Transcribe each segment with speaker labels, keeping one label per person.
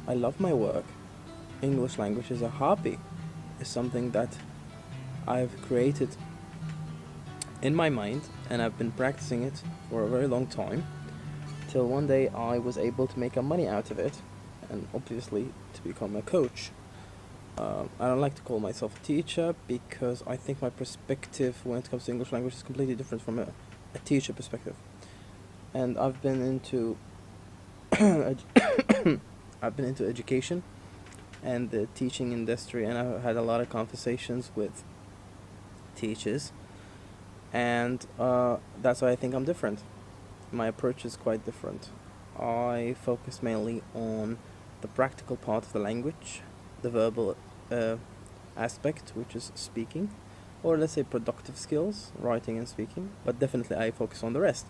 Speaker 1: I love my work. English language is a hobby. It's something that I've created in my mind, and I've been practicing it for a very long time, till one day I was able to make money out of it, and obviously to become a coach. I don't like to call myself a teacher because I think my perspective when it comes to English language is completely different from a teacher perspective. And I've been into I've been into education and the teaching industry, and I've had a lot of conversations with teachers, and that's why I think I'm different. My approach is quite different. I focus mainly on the practical part of the language, the verbal aspect, which is speaking, or let's say productive skills, writing and speaking, but definitely I focus on the rest.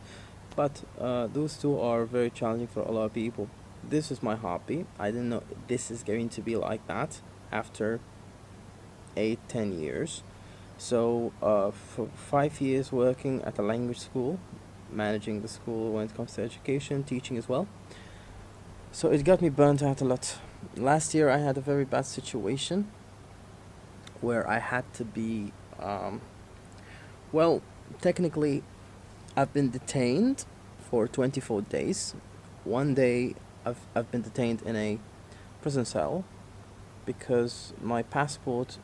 Speaker 1: But those two are very challenging for a lot of people. This is my hobby. I didn't know this is going to be like that after 8-10 years. So for 5 years working at a language school, managing the school when it comes to education, teaching as well. So it got me burnt out a lot. Last year I had a very bad situation where I had to be, well, technically I've been detained for 24 days. One day I've been detained in a prison cell because my passport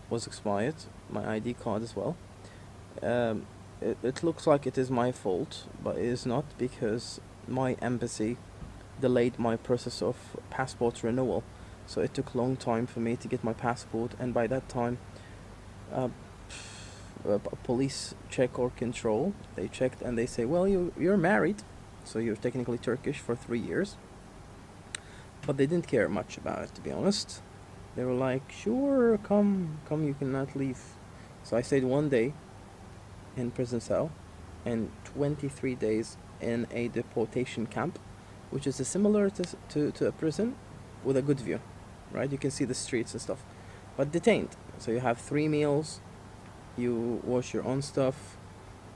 Speaker 1: was expired, my ID card as well. It looks like it is my fault, but it is not, because my embassy delayed my process of passport renewal. So it took a long time for me to get my passport, and by that time police check or control, they checked and they say, well, you're married, so you're technically Turkish for 3 years. But they didn't care much about it, to be honest. They were like, sure, come, you cannot leave. So I stayed 1 day in prison cell and 23 days in a deportation camp, which is similar to a prison with a good view, right? You can see the streets and stuff, but detained. So you have 3 meals, you wash your own stuff,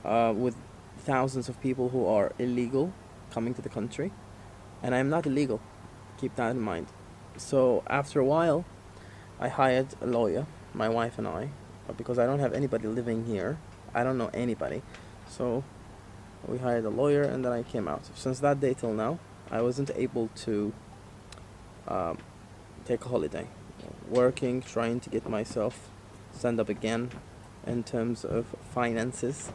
Speaker 1: with thousands of people who are illegal coming to the country, and I'm not illegal, keep that in mind. So after a while I hired a lawyer, my wife and I, because I don't have anybody living here, I don't know anybody, so we hired a lawyer, and then I came out. Since that day till now I wasn't able to take a holiday, working, trying to get myself stand up again in terms of finances,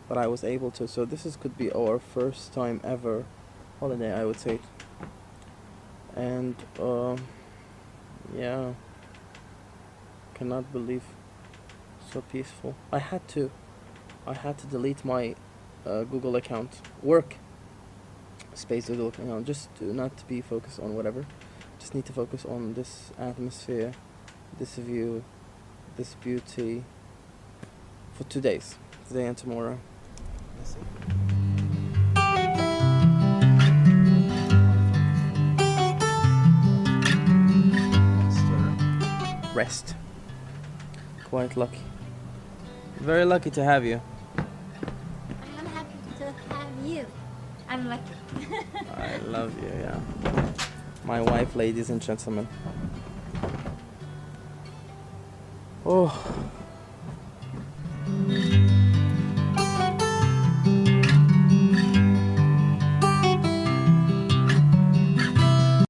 Speaker 1: but I was able to. So this could be our first time ever holiday, I would say. And yeah, cannot believe, so peaceful. I had to delete my Google account, work space Google account, just to not to be focused on whatever. Just need to focus on this atmosphere, this view, this beauty, for 2 days, today and tomorrow. Let's see. Rest. Quite lucky. Very lucky to have you.
Speaker 2: I'm happy to have you. I'm lucky.
Speaker 1: I love you, yeah. My wife, ladies and gentlemen. Oh.